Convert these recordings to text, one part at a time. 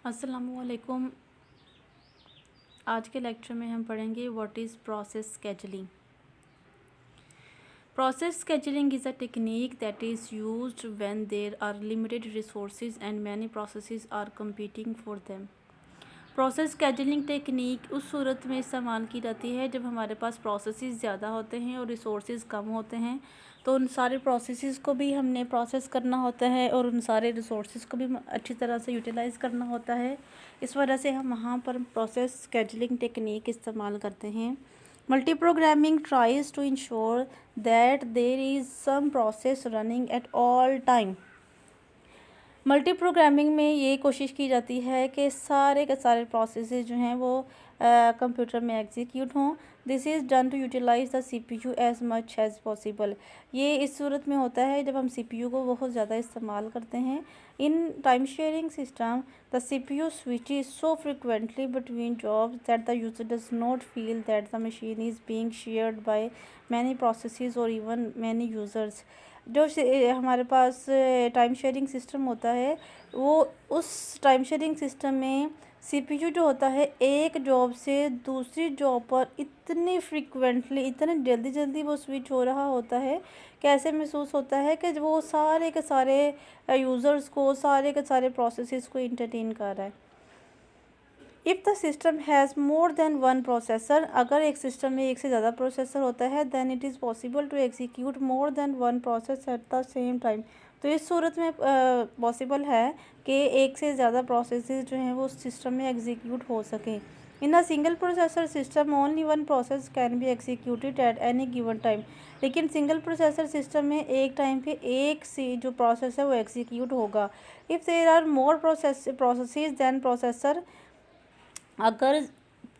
अस्सलामुअलैकुम। आज के लेक्चर में हम पढ़ेंगे what is process scheduling. Process scheduling is a technique that is used when there are limited resources and many processes are competing for them. Process scheduling technique उस सूरत में इस्तेमाल की जाती है जब हमारे पास प्रोसेसेस ज़्यादा होते हैं और रिसोर्सेज कम होते हैं, तो उन सारे प्रोसेसेस को भी हमने प्रोसेस करना होता है और उन सारे रिसोर्सेज को भी अच्छी तरह से यूटिलाइज़ करना होता है। इस वजह से हम वहाँ पर प्रोसेस स्केजुलिंग टेक्निक इस्तेमाल करते हैं। Multi programming tries to ensure that there is some process running at all time. Multi programming में ये कोशिश की जाती है कि सारे के सारे प्रोसेसेस जो हैं वो कंप्यूटर में एग्जीक्यूट हों। This is done to utilize the CPU as much as possible. ये इस सूरत में होता है जब हम सीपीयू को बहुत ज़्यादा इस्तेमाल करते हैं। In time sharing system the CPU switches so frequently between jobs that the user does not feel that the machine is being shared by many processes और इवन मैनी यूज़र्स। जो हमारे पास टाइम शेयरिंग सिस्टम होता है, वो उस time sharing system में CPU जो होता है एक जॉब से दूसरी जॉब पर इतनी फ्रीक्वेंटली, इतने जल्दी जल्दी वो स्विच हो रहा होता है कि ऐसे महसूस होता है कि वो सारे के सारे यूज़र्स को, सारे के सारे प्रोसेसेस को इंटरटेन कर रहा है। If the system has more than one processor, अगर एक सिस्टम में एक से ज़्यादा प्रोसेसर होता है, then it is possible to execute more than one process at the same time. तो इस सूरत में पॉसिबल है कि एक से ज़्यादा प्रोसेसेस जो हैं वो सिस्टम में एग्जीक्यूट हो सकें। In a single processor system only one process can be executed at any given time. लेकिन सिंगल प्रोसेसर सिस्टम में एक टाइम पे एक से जो प्रोसेस है वो एग्जीक्यूट होगा। If there are more processes than processor, अगर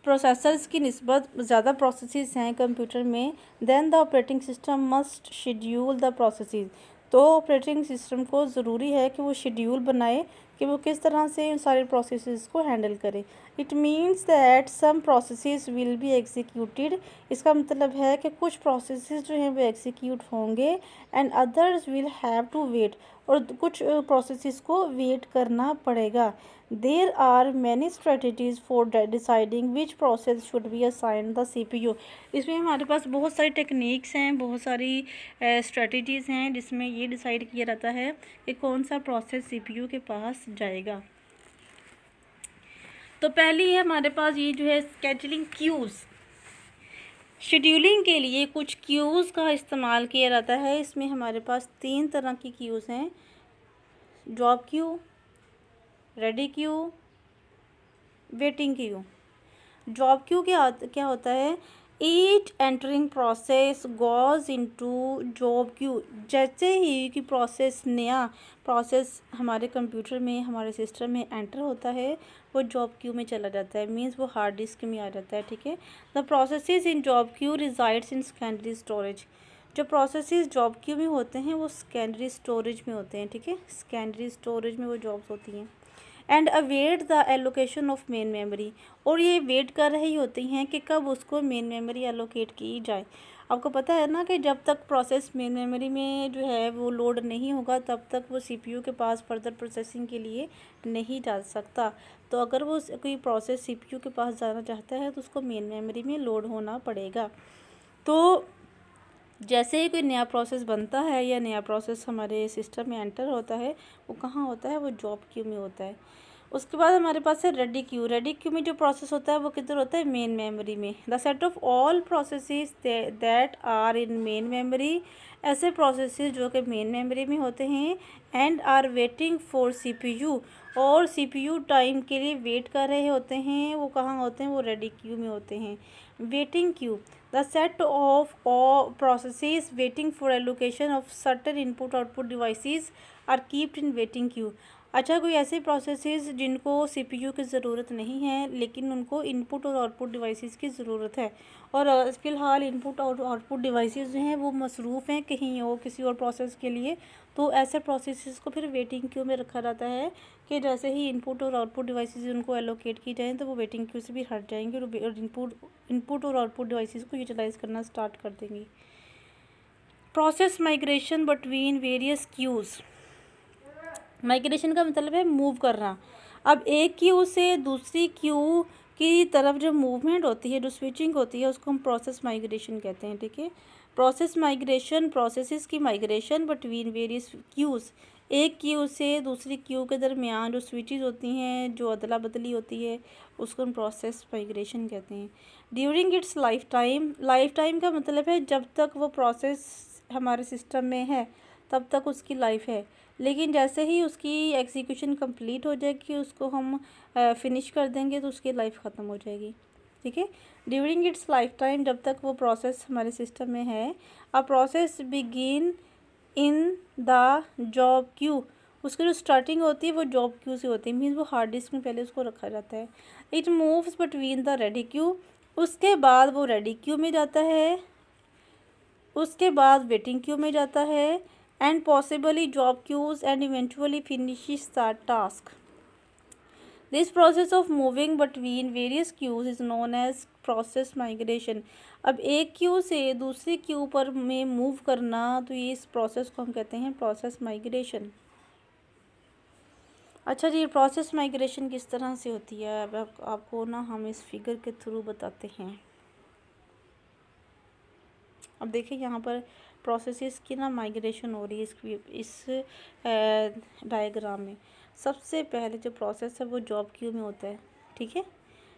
प्रोसेसर्स की निस्बत ज़्यादा प्रोसेसेस हैं कंप्यूटर में, then the operating system must schedule the processes. तो ऑपरेटिंग सिस्टम को ज़रूरी है कि वो शेड्यूल बनाए कि वो किस तरह से इन सारे प्रोसेसेस को हैंडल करे। It means that some processes will be executed. इसका मतलब है कि कुछ प्रोसेसेस जो हैं वो एग्जीक्यूट होंगे and others will have to wait, और कुछ प्रोसेसेस को वेट करना पड़ेगा। There are many strategies for deciding which process should be assigned the CPU. इसमें हमारे पास बहुत सारी टेक्निक्स हैं, बहुत सारी स्ट्रेटजीज़ हैं जिसमें ये डिसाइड किया जाता है कि कौन सा प्रोसेस सीपीयू के पास जाएगा। तो पहली है हमारे पास ये जो है स्केजुलिंग क्यूज़। शेड्यूलिंग के लिए कुछ क्यूज़ का इस्तेमाल किया जाता है। इसमें हमारे पास 3 तरह की क्यूज़ हैं: job queue, ready queue, waiting queue. Job queue क्या होता है? Each entering process goes into job queue. जैसे ही कि नया प्रोसेस हमारे कंप्यूटर में, हमारे सिस्टम में एंटर होता है, वो जॉब क्यू में चला जाता है, मीन्स वो हार्ड डिस्क में आ जाता है। ठीक है। The processes in job queue resides in secondary storage. जो प्रोसेसेस जॉब क्यू में होते हैं वो सेकेंडरी स्टोरेज में होते हैं। ठीक है, सेकेंडरी स्टोरेज में वो जॉब्स होती हैं। And await the allocation of main memory, और ये वेट कर रही होती हैं कि कब उसको मेन मेमोरी एलोकेट की जाए। आपको पता है ना कि जब तक प्रोसेस मेन मेमोरी में जो है वो लोड नहीं होगा, तब तक वो सीपीयू के पास फर्दर प्रोसेसिंग के लिए नहीं जा सकता। तो अगर वो कोई प्रोसेस सीपीयू के पास जाना चाहता है तो उसको मेन मेमोरी में लोड होना पड़ेगा। तो जैसे ही कोई नया प्रोसेस बनता है या नया प्रोसेस हमारे सिस्टम में एंटर होता है, वो कहाँ होता है? वो जॉब क्यू में होता है। उसके बाद हमारे पास है रेडी क्यू। रेडी क्यू में जो प्रोसेस होता है वो किधर होता है? मेन मेमोरी में। The set of all processes that are in main memory, ऐसे प्रोसेसेस जो कि मेन मेमोरी में होते हैं, and are waiting for CPU, और सीपीयू टाइम के लिए वेट कर रहे होते हैं, वो कहाँ होते हैं? वो रेडी क्यू में होते हैं। Waiting queue, the set of all processes waiting for allocation of certain input output devices are keeped in waiting queue. अच्छा, कोई ऐसे प्रोसेसेस जिनको सीपीयू की ज़रूरत नहीं है लेकिन उनको इनपुट और आउटपुट डिवाइसेस की ज़रूरत है, और फ़िलहाल इनपुट और आउटपुट डिवाइसेस जो हैं वो मसरूफ़ हैं कहीं और किसी और प्रोसेस के लिए, तो ऐसे प्रोसेसेस को फिर वेटिंग क्यू में रखा जाता है कि जैसे ही इनपुट और आउटपुट डिवाइसेस उनको एलोकेट की जाएँ तो वो वेटिंग क्यू से भी हट जाएंगे और इनपुट और आउटपुट डिवाइसेस को यूटिलाइज़ करना स्टार्ट कर देंगे। Process migration between various queues. Migration का मतलब है मूव करना। अब एक क्यू से दूसरी क्यू की तरफ जो मूवमेंट होती है, जो स्विचिंग होती है, उसको हम प्रोसेस माइग्रेशन कहते हैं। ठीक है, प्रोसेस माइग्रेशन, प्रोसेसेस की माइग्रेशन बिटवीन वेरियस क्यूज़, एक क्यू से दूसरी क्यू के दरमियान जो स्विचेस होती हैं, जो अदला बदली होती है, उसको हम प्रोसेस माइग्रेशन कहते हैं। During its life time, life time का मतलब है जब तक वो प्रोसेस हमारे सिस्टम में है तब तक उसकी लाइफ है, लेकिन जैसे ही उसकी एग्जीक्यूशन कंप्लीट हो जाएगी, उसको हम फिनिश कर देंगे तो उसकी लाइफ ख़त्म हो जाएगी। ठीक है, ड्यूरिंग इट्स लाइफ टाइम, जब तक वो प्रोसेस हमारे सिस्टम में है, a process begin in the job queue, उसकी जो स्टार्टिंग होती है वो जॉब क्यू से होती है, मीन्स वो हार्ड डिस्क में पहले उसको रखा जाता है। It moves between the ready Q, उसके बाद वो रेडी क्यू में जाता है, उसके बाद वेटिंग क्यू में जाता है, and possibly job queues, and eventually finishes the task. This process of moving between various queues is known as process migration. अब एक क्यू से दूसरी क्यू पर में मूव करना, तो ये इस प्रोसेस को हम कहते हैं प्रोसेस माइग्रेशन। अच्छा जी, प्रोसेस माइग्रेशन किस तरह से होती है, अब आपको ना हम इस फिगर के थ्रू बताते हैं। अब देखिए यहाँ पर प्रोसेसेस की ना माइग्रेशन हो रही है इस डायग्राम में। सबसे पहले जो प्रोसेस है वो जॉब क्यू में होता है। ठीक है,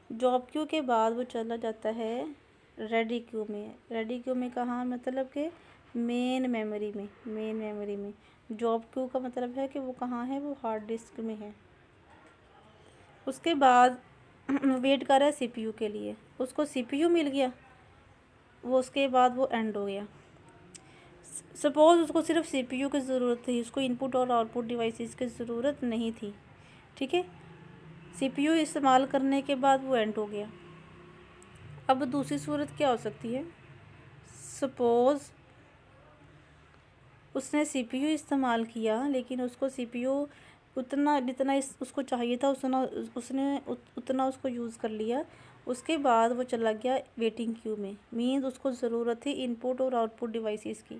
जॉब क्यू के बाद वो चला जाता है रेडी क्यू में। रेडी क्यू में कहाँ, मतलब कि मेन मेमोरी में, मेन मेमोरी में। जॉब क्यू का मतलब है कि वो कहाँ है, वो हार्ड डिस्क में है। उसके बाद वेट कर रहा है सीपीयू के लिए, उसको सीपीयू मिल गया, वो उसके बाद वो एंड हो गया। सपोज़ उसको सिर्फ सीपीयू की ज़रूरत थी, उसको इनपुट और आउटपुट डिवाइसेस की ज़रूरत नहीं थी। ठीक है, सीपीयू इस्तेमाल करने के बाद वो एंड हो गया। अब दूसरी सूरत क्या हो सकती है, सपोज़ उसने सीपीयू इस्तेमाल किया, लेकिन उसको सीपीयू उतना जितना उसको चाहिए था उसने उतना उसको यूज़ कर लिया। उसके बाद वो चला गया वेटिंग क्यू में, मीन्स उसको ज़रूरत थी इनपुट और आउटपुट डिवाइसेस की।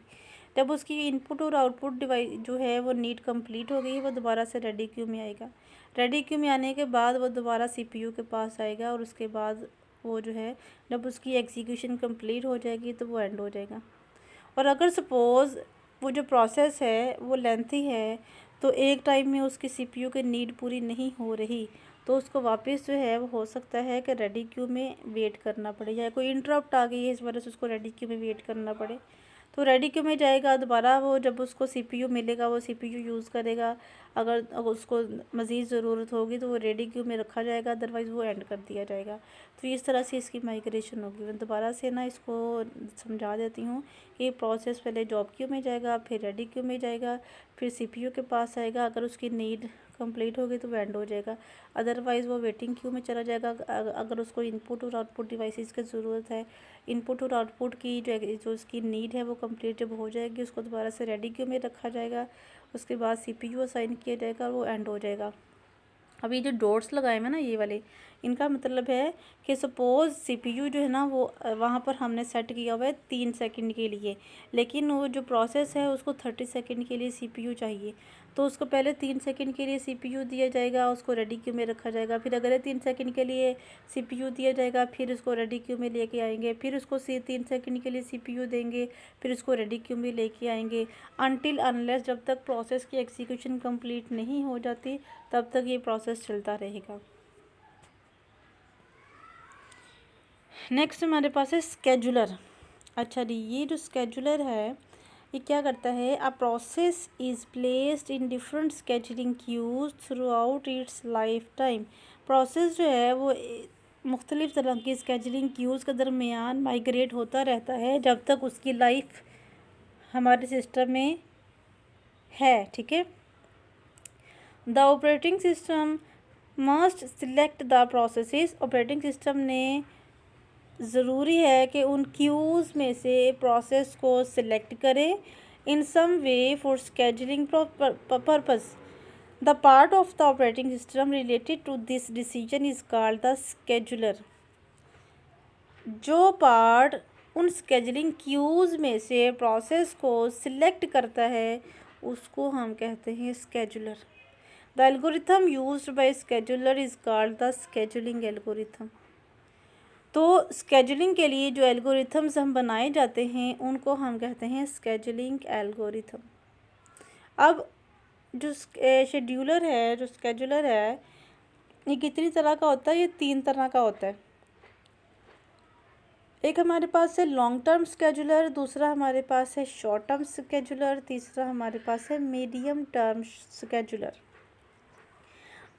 जब उसकी इनपुट और आउटपुट डिवाइस जो है वो नीड कंप्लीट हो गई, वो दोबारा से रेडी क्यू में आएगा। रेडी क्यू में आने के बाद वो दोबारा सीपीयू के पास आएगा, और उसके बाद वो जो है जब उसकी एग्जीक्यूशन कंप्लीट हो जाएगी तो वो एंड हो जाएगा। और अगर सपोज़ वो जो प्रोसेस है वो लेंथी है, तो एक टाइम में उसकी सीपीयू की नीड पूरी नहीं हो रही, तो उसको वापस जो है वो हो सकता है कि रेडी क्यू में वेट करना पड़े, या कोई इंटरप्ट आ गई है इस वजह से उसको रेडी क्यू में वेट करना पड़े। तो रेडी क्यू में जाएगा, दोबारा वो जब उसको सीपीयू मिलेगा वो सीपीयू यूज़ करेगा। अगर उसको मज़ीद ज़रूरत होगी तो वो रेडी क्यू में रखा जाएगा, अदरवाइज़ वो एंड कर दिया जाएगा। तो इस तरह से इसकी माइग्रेशन होगी। मैं दोबारा से ना इसको समझा देती हूँ कि प्रोसेस पहले जॉब क्यू में जाएगा, फिर रेडी क्यू में जाएगा, फिर सीपीयू के पास आएगा। अगर उसकी नीड कंप्लीट होगी तो वो एंड हो जाएगा, अदरवाइज़ वो वेटिंग क्यू में चला जाएगा। अगर उसको इनपुट और आउटपुट डिवाइसेस की ज़रूरत है, इनपुट और आउटपुट की जो उसकी नीड है वो कंप्लीट जब हो जाएगी, उसको दोबारा से रेडी क्यू में रखा जाएगा। उसके बाद सीपीयू असाइन किया जाएगा और वो एंड हो जाएगा। अब ये जो डॉट्स लगाए हैं ना ये वाले, इनका मतलब है कि सपोज़ सीपीयू जो है ना वो वहाँ पर हमने सेट किया हुआ है 3 सेकंड के लिए, लेकिन वो जो प्रोसेस है उसको 30 सेकंड के लिए सीपीयू चाहिए। तो उसको पहले 3 सेकंड के लिए सीपीयू दिया जाएगा, उसको रेडी क्यू में रखा जाएगा। फिर अगले 3 सेकंड के लिए सीपीयू दिया जाएगा, फिर उसको रेडी क्यू में लेके आएंगे। फिर उसको 3 सेकंड के लिए सीपीयू देंगे, फिर उसको रेडी क्यू में लेके आएंगे। अनटिल अनलेस, जब तक प्रोसेस की एग्जीक्यूशन कंप्लीट नहीं हो जाती तब तक ये प्रोसेस चलता रहेगा। नेक्स्ट हमारे पास है स्केजुलर। अच्छा जी, ये जो स्केजुलर है ये क्या करता है, a process is placed in different scheduling queues throughout its lifetime. Process जो है वो मुख्तलिफ़ तरह की स्केजुलिंग क्यूज़ के दरमियान माइग्रेट होता रहता है जब तक उसकी लाइफ हमारे सिस्टम में है। ठीक है, the operating system must select the processes. Operating system ने ज़रूरी है कि उन क्यूज़ में से प्रोसेस को सिलेक्ट करें in some way for scheduling purpose. The part of the operating system related to this decision is called the scheduler. जो पार्ट उन स्केजुलिंग क्यूज़ में से प्रोसेस को सिलेक्ट करता है उसको हम कहते हैं scheduler. The algorithm used by scheduler is called the scheduling algorithm. तो स्केड्यूलिंग के लिए जो एल्गोरिथम्स हम बनाए जाते हैं उनको हम कहते हैं स्केड्यूलिंग एल्गोरिथम। अब जो शेड्यूलर है, जो स्केड्यूलर है, ये कितनी तरह का होता है? ये 3 तरह का होता है। एक हमारे पास है लॉन्ग टर्म स्केड्यूलर, दूसरा हमारे पास है शॉर्ट टर्म स्केड्यूलर, तीसरा हमारे पास है मीडियम टर्म स्केड्यूलर।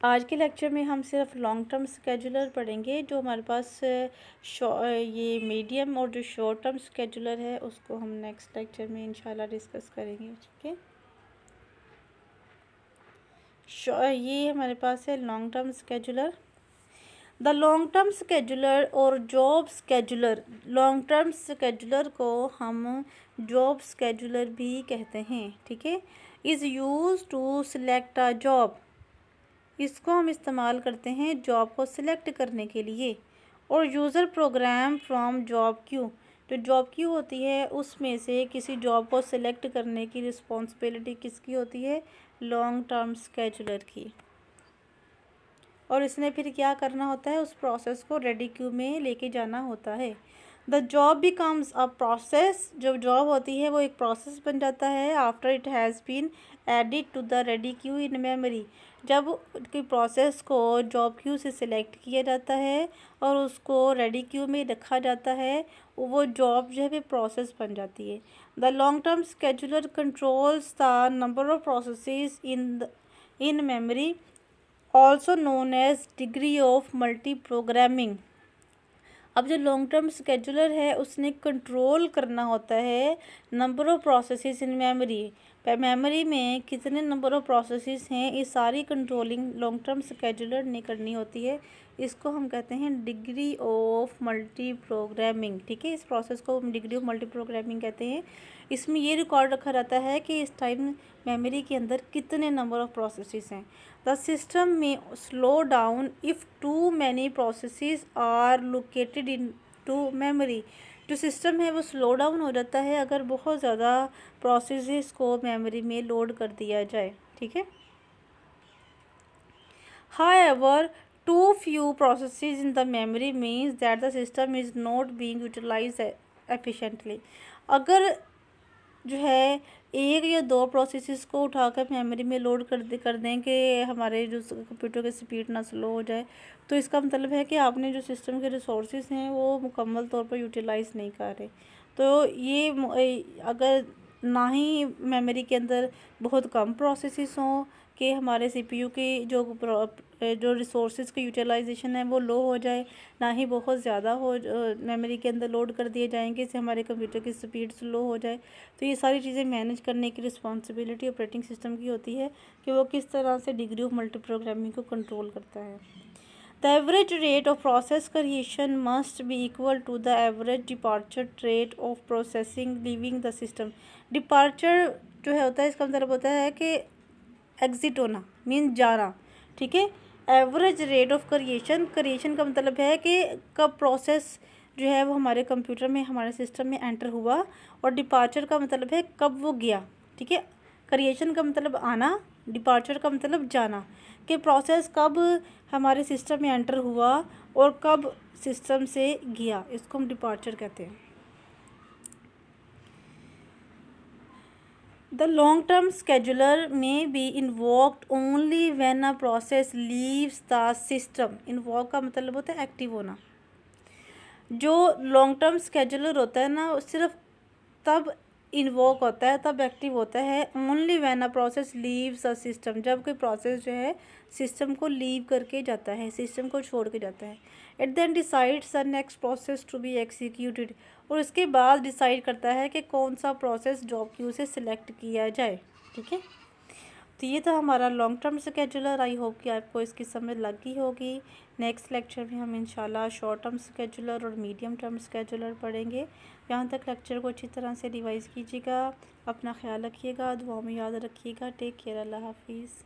आज के लेक्चर में हम सिर्फ लॉन्ग टर्म स्केड्यूलर पढ़ेंगे। जो हमारे पास ये मीडियम और जो शॉर्ट टर्म स्केड्यूलर है उसको हम नेक्स्ट लेक्चर में इंशाल्लाह डिस्कस करेंगे। ठीक है, ये हमारे पास है long term scheduler. The long term scheduler और job scheduler, long term scheduler को हम जॉब स्केड्यूलर भी कहते हैं। ठीक है, is used to select a job, इसको हम इस्तेमाल करते हैं जॉब को सिलेक्ट करने के लिए। और user program from job queue, जो जॉब क्यू होती है उसमें से किसी जॉब को सिलेक्ट करने की रिस्पॉन्सिबिलिटी किसकी होती है? लॉन्ग टर्म स्केड्यूलर की। और इसने फिर क्या करना होता है? उस प्रोसेस को रेडी क्यू में लेके जाना होता है। The job becomes a process, जो जॉब होती है वो एक प्रोसेस बन जाता है after it has been added to the ready queue in memory, जब की प्रोसेस को जॉब क्यू से सिलेक्ट किया जाता है और उसको रेडी क्यू में रखा जाता है, वो जॉब जो है वो प्रोसेस बन जाती है। The long term scheduler controls the number of processes in memory, also known as degree of multi programming. अब जो लॉन्ग टर्म स्केड्यूलर है उसने कंट्रोल करना होता है number of processes in memory, memory में कितने नंबर ऑफ प्रोसेसेस हैं, ये सारी कंट्रोलिंग लॉन्ग टर्म स्केड्यूलर ने करनी होती है। इसको हम कहते हैं डिग्री ऑफ मल्टी प्रोग्रामिंग। ठीक है, इस प्रोसेस को हम डिग्री ऑफ मल्टी प्रोग्रामिंग कहते हैं। इसमें ये रिकॉर्ड रखा रहता है कि इस टाइम मेमोरी के अंदर कितने नंबर ऑफ प्रोसेसेस हैं। द सिस्टम में slow down if too many processes are located in to memory, जो सिस्टम है वो स्लो डाउन हो जाता है अगर बहुत ज़्यादा प्रोसेसेस को मेमोरी में लोड कर दिया जाए। ठीक है, however too few processes in the memory means that the system is not being utilized efficiently. अगर जो है एक या दो प्रोसेसेस को उठाकर मेमोरी में लोड कर दें कि हमारे जो कंप्यूटर की स्पीड ना स्लो हो जाए, तो इसका मतलब है कि आपने जो सिस्टम के रिसोर्सेज हैं वो मुकम्मल तौर पर यूटिलाइज़ नहीं कर रहे। तो ये अगर ना ही मेमोरी के अंदर बहुत कम प्रोसेसेस हों कि हमारे सीपीयू की जो रिसोर्सेज की यूटिलाइजेशन है वो लो हो जाए, ना ही बहुत ज़्यादा हो मेमोरी के अंदर लोड कर दिए जाएंगे इससे हमारे कंप्यूटर की स्पीड स्लो हो जाए। तो ये सारी चीज़ें मैनेज करने की रिस्पॉन्सिबिलिटी ऑपरेटिंग सिस्टम की होती है कि वो किस तरह से डिग्री ऑफ मल्टी प्रोग्रामिंग को कंट्रोल करता है। The average rate of process creation must be equal to the average departure rate of processing leaving the system. Departure जो है होता है, इसका मतलब होता है कि एग्जिट होना, मीन जाना। ठीक है, एवरेज रेट ऑफ क्रिएशन का मतलब है कि कब प्रोसेस जो है वो हमारे कंप्यूटर में, हमारे सिस्टम में एंटर हुआ, और डिपार्चर का मतलब है कब वो गया। ठीक है, क्रिएशन का मतलब आना, डिपार्चर का मतलब जाना, कि प्रोसेस कब हमारे सिस्टम में एंटर हुआ और कब सिस्टम से गया, इसको हम डिपार्चर कहते हैं। The long-term scheduler may be invoked only when a process leaves the system. Invoke का मतलब होता है एक्टिव होना। जो लॉन्ग टर्म स्केड्यूलर होता है ना, सिर्फ तब इन्वोक होता है, तब एक्टिव होता है only when a process leaves a system, जब कोई प्रोसेस जो है सिस्टम को लीव करके जाता है, सिस्टम को छोड़ के जाता है। It then decides the next process to be executed, और उसके बाद डिसाइड करता है कि कौन सा प्रोसेस जॉब क्यू से सिलेक्ट किया जाए। ठीक है, तो ये था हमारा long term scheduler. I hope कि आपको इसकी समझ लग गई होगी। नेक्स्ट लेक्चर में हम इंशाल्लाह शॉर्ट टर्म स्केड्यूलर और मीडियम टर्म स्केड्यूलर पढ़ेंगे। यहाँ तक लेक्चर को अच्छी तरह से रिवाइज़ कीजिएगा। अपना ख्याल रखिएगा, दुआओं में याद रखिएगा। टेक केयर, अल्लाह हाफिज़।